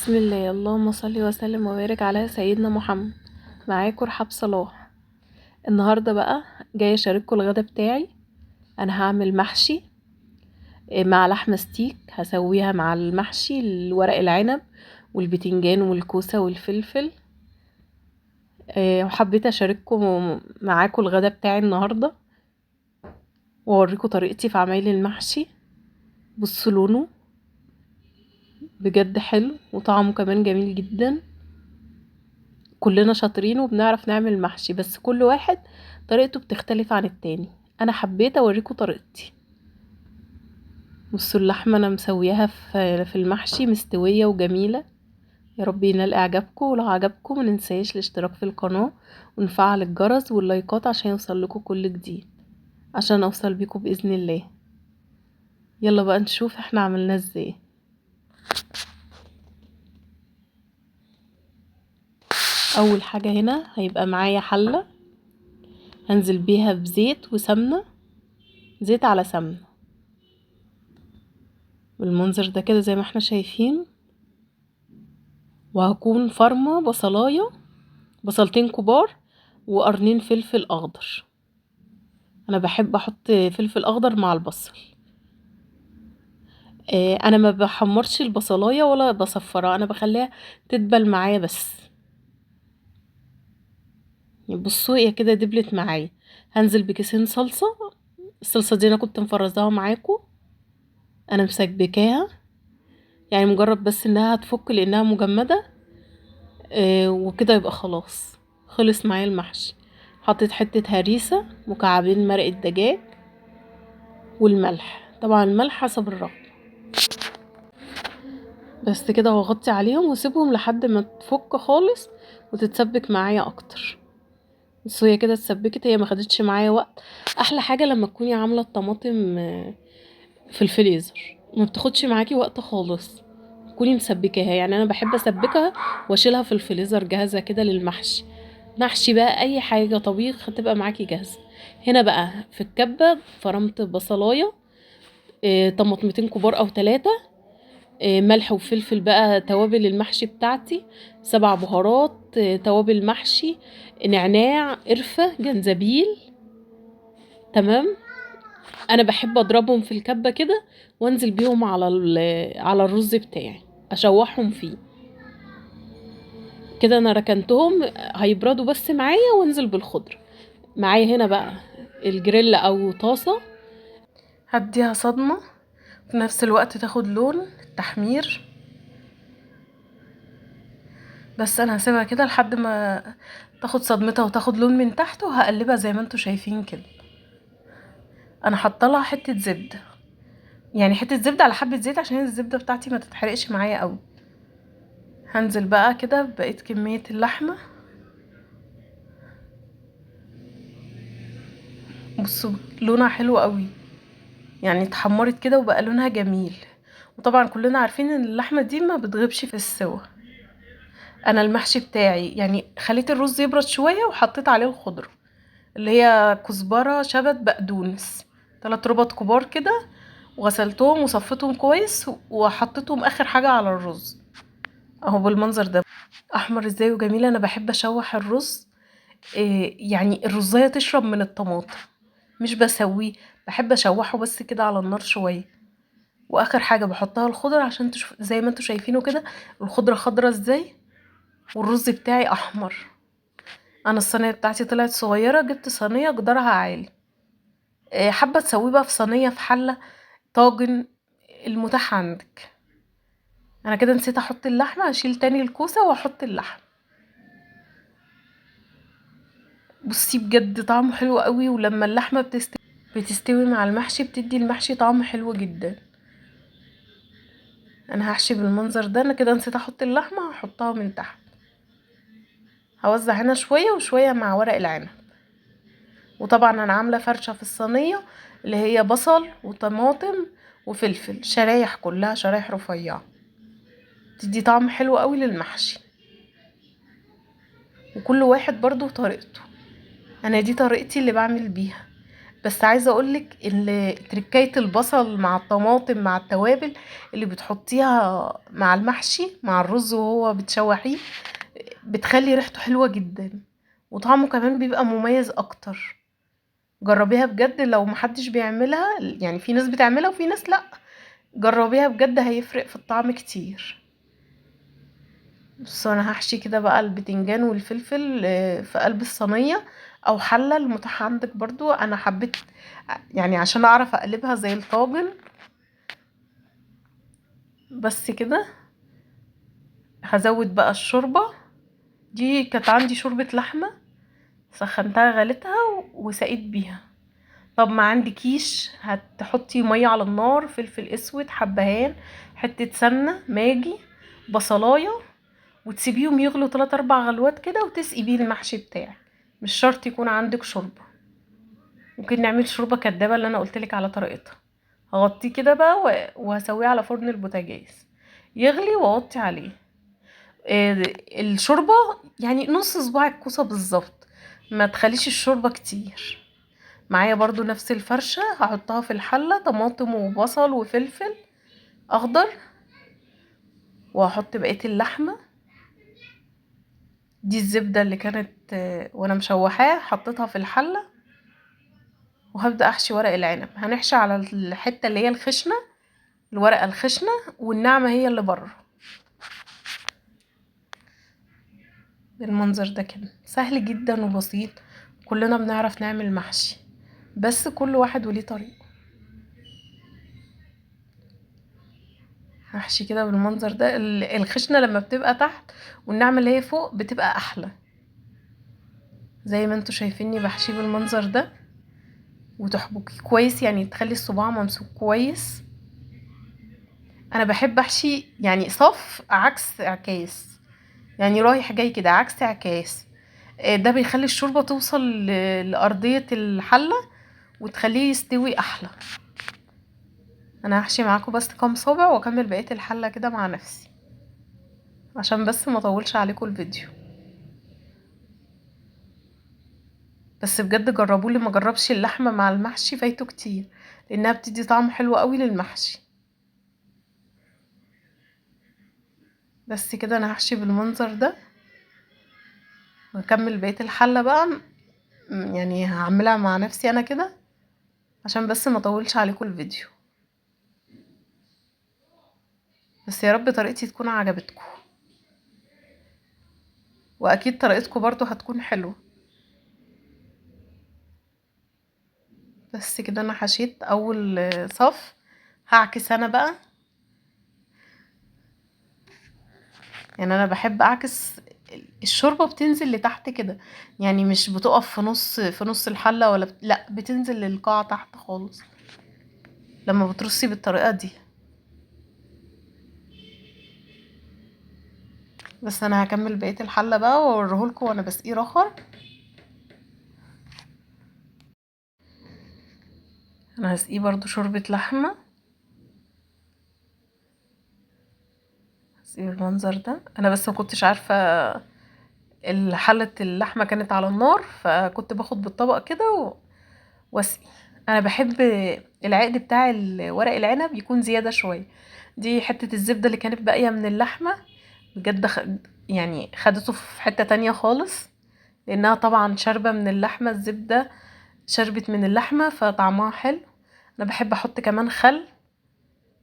بسم الله، اللهم صل وسلم وبارك على سيدنا محمد. معاكم رحاب صلاح. النهارده بقى جايه اشارككم الغدا بتاعي. انا هعمل محشي مع لحمه ستيك، هسويها مع المحشي الورق العنب والبتنجان والكوسه والفلفل. وحبيت اشارككم معاكم الغدا بتاعي النهارده، واوريكم طريقتي في عمايل المحشي. بصوا لونه بجد حلو وطعمه كمان جميل جدا. كلنا شاطرين وبنعرف نعمل محشي، بس كل واحد طريقته بتختلف عن التاني. انا حبيت اوريكم طريقتي. بصوا اللحمه انا مسوياها في المحشي مستويه وجميله. يا رب ينال اعجابكم، ولو عجبكم مننساش الاشتراك في القناه ونفعل الجرس واللايكات عشان يوصل لكم كل جديد، عشان اوصل بيكم باذن الله. يلا بقى نشوف احنا عملناه ازاي. اول حاجه هنا هيبقى معايا حله، هنزل بيها بزيت وسمنه، زيت على سمنه بالمنظر ده كده زي ما احنا شايفين. وهكون فرمة بصلاية، بصلتين كبار وقرنين فلفل اخضر. انا بحب احط فلفل اخضر مع البصل. انا ما بحمرش البصلاية ولا بصفرها، انا بخليها تدبل معايا بس. بصوا هي كده دبلت معايا. هنزل بكيسين صلصة. الصلصة دي انا كنت مفرزاها معاكم، انا مسبكاها يعني مجرد بس انها هتفك لانها مجمدة. وكده يبقى خلاص خلص معايا المحشي. حطيت حتة هريسة، مكعبين مرقة دجاج، والملح، طبعا الملح حسب الرغبة. بس كده وغطي عليهم وسيبهم لحد ما تفك خالص وتتسبك معايا اكتر. بس هي كده اتسبكت، هي ما خدتش معايا وقت. احلى حاجة لما تكوني عاملة الطماطم في الفريزر ما بتاخدش معاكي وقت خالص، تكوني مسبكاها. يعني انا بحب اسبكها واشيلها في الفريزر جاهزة كده للمحشي. محشي بقى اي حاجة طبيخ هتبقى معاكي جاهزة. هنا بقى في الكبة فرمت بصلاية، طماطمتين كبار او 3، ملح وفلفل بقى، توابل المحشي بتاعتي، 7 بهارات، توابل محشي، نعناع، قرفة، جنزبيل. تمام. انا بحب اضربهم في الكبة كده وانزل بيهم على الرز بتاعي، اشوحهم فيه كده. انا ركنتهم هيبردوا بس معايا وانزل بالخضر معايا. هنا بقى الجريل او طاسة هديها صدمة في نفس الوقت تاخد لون التحمير. بس انا هسيبها كده لحد ما تاخد صدمتها وتاخد لون من تحت، وهقلبها زي ما انتوا شايفين كده. انا حاطه لها حته زبده، يعني حته زبده على حبه زيت عشان الزبده بتاعتي ما تتحرقش معايا قوي. هنزل بقى كده بقيت كميه اللحمه. بصوا لونها حلو قوي، يعني اتحمرت كده وبقى لونها جميل. وطبعا كلنا عارفين ان اللحمه دي ما بتغيبش في السوا. انا المحشي بتاعي يعني خليت الرز يبرد شويه وحطيت عليه الخضره اللي هي كزبره شبت بقدونس، 3 ربط كبار كده، وغسلتهم وصفيتهم كويس وحطيتهم اخر حاجه على الرز اهو بالمنظر ده احمر ازاي وجميل. انا بحب اشوح الرز، يعني الرزايه تشرب من الطماطم، مش بسويه، بحب اشوحه بس كده على النار شويه. واخر حاجه بحطها الخضره عشان تشوف زي ما انتوا شايفينه كده الخضره خضره ازاي والرز بتاعي احمر. انا الصينيه بتاعتي طلعت صغيره، جبت صينيه جدارها عالي. حابه تسويه بقى في صينيه، في حله، طاجن، المتاح عندك. انا كده نسيت احط اللحمه، هشيل تاني الكوسه واحط اللحم. بصي بجد طعمه حلو قوي، ولما اللحمه بتستوي مع المحشي بتدي المحشي طعم حلو جدا. انا هحشي بالمنظر ده. انا كده نسيت احط اللحمه، هحطها من تحت. هوزع هنا شويه وشويه مع ورق العنب. وطبعا انا عامله فرشه في الصينيه اللي هي بصل وطماطم وفلفل، شرايح كلها شرايح رفيعه، تدي طعم حلو قوي للمحشي. وكل واحد برضو طريقته، انا دي طريقتي اللي بعمل بيها. بس عايزه اقولك ان تركايه البصل مع الطماطم مع التوابل اللي بتحطيها مع المحشي مع الرز وهو بتشوحيه بتخلي ريحته حلوه جدا، وطعمه كمان بيبقى مميز اكتر. جربيها بجد لو محدش بيعملها، يعني في ناس بتعملها وفي ناس لا. جربيها بجد هيفرق في الطعم كتير. بس انا هحشي كده بقى البتنجان والفلفل في قلب الصينيه او حله المتاح عندك برضو. انا حبيت يعني عشان اعرف اقلبها زي الطاجن. بس كده هزود بقى الشوربه. دي كانت عندي شوربه لحمه سخنتها غليتها وسقيت بيها. طب ما عندكيش هتحطي ميه على النار، فلفل اسود، حبهان، حته سمنه، ماجي، بصلايه، وتسيبيهم يغلوا 3 4 غلوات كده وتسقي بيه المحشي بتاعك. مش شرط يكون عندك شوربه، ممكن نعمل شوربه كدابه اللي انا قلتلك على طريقتها. هغطيه كده بقى وهسويه على فرن البوتاجاز يغلي واوطي عليه. الشوربه يعني نص صباع الكوسه بالظبط، ما تخليش الشوربه كتير. معايا برضو نفس الفرشه هحطها في الحله، طماطم وبصل وفلفل اخضر، وهحط بقيه اللحمه. دي الزبده اللي كانت وانا مشوحاها حطيتها في الحله. وهبدا احشي ورق العنب. هنحشي على الحته اللي هي الخشنه، الورقه الخشنه، والناعمه هي اللي بره. بالمنظر ده كده سهل جدا وبسيط. كلنا بنعرف نعمل محشي، بس كل واحد وليه طريقه. هحشي كده بالمنظر ده. الخشنه لما بتبقى تحت والناعمه اللي هي فوق بتبقى احلى. زي ما انتوا شايفيني بحشي بالمنظر ده. وتحبكي كويس يعني تخلي الصباع ممسوك كويس. انا بحب احشي يعني صف عكس عكاس، يعني رايح جاي كده عكس عكاس. ده بيخلي الشوربة توصل لأرضية الحلة وتخليه يستوي أحلى. أنا هحشي معاكم بس كام صابع وأكمل بقية الحلة كده مع نفسي عشان بس ما اطولش عليكم الفيديو. بس بجد جربوا، اللي ما جربش اللحمة مع المحشي فايته كتير، لأنها بتدي طعم حلو قوي للمحشي. بس كده أنا هحشي بالمنظر ده وأكمل بقية الحلة بقى. يعني هعملها مع نفسي أنا كده عشان بس ما اطولش عليكم الفيديو. بس يا رب طريقتي تكون عجبتكم، واكيد طريقتكم برضو هتكون حلوة. بس كده انا حشيت اول صف. هعكس انا بقى. يعني انا بحب اعكس. الشوربة بتنزل لتحت كده، يعني مش بتقف في نص الحلة ولا لا، بتنزل للقاع تحت خالص لما بترصي بالطريقة دي. بس انا هكمل بقية الحلة بقى واوريهولكوا وانا بسقيه رخر. انا هسقيه برضو شوربة لحمة. هسقيه بالمنظر ده. انا بس ما كنتش عارفة حلة اللحمة كانت على النار، فكنت باخد بالطبق كده واسقي. انا بحب العقد بتاع ورق العنب يكون زيادة شوية. دي حتة الزبدة اللي كانت باقية من اللحمة بجد يعني خدته في حتة تانية خالص، لانها طبعا شاربة من اللحمة. الزبدة شربت من اللحمة فطعمها حلو. انا بحب احط كمان خل.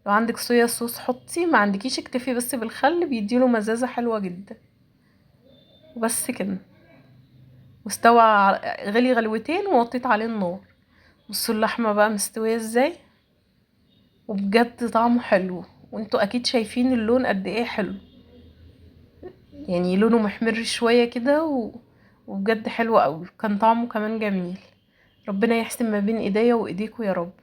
لو عندك صويا صوص حطي، ما عندكيش اكتفي بس بالخل بيديله مزازة حلوة جدا. وبس كده. واستوى غلي غلوتين ووطيت عليه النار. بصوا اللحمة بقى مستوية ازاي، وبجد طعمه حلو. وانتوا اكيد شايفين اللون قد ايه حلو، يعني لونه محمر شوية كده وبجد حلو قوي. كان طعمه كمان جميل. ربنا يحسن ما بين ايديا وايديكوا يا رب.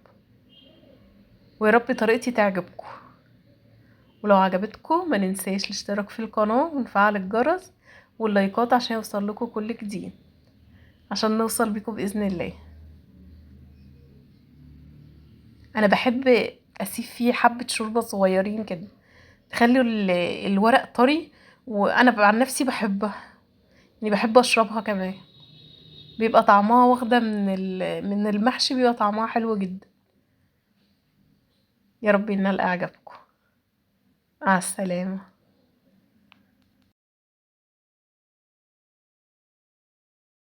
ويا رب طريقتي تعجبكم. ولو عجبتكم ما ننساش الاشتراك في القناة ونفعل الجرس واللايكات عشان يوصل لكم كل جديد، عشان نوصل بيكم بإذن الله. انا بحب اسيب فيه حبة شوربة صغيرين كده تخلي الورق طري، وانا عن نفسي بحبها، يعني بحب اشربها كمان. بيبقى طعمها واخدة من المحشي، بيبقى طعمها حلو جدا. يا رب ينال اعجابكم. مع السلامة.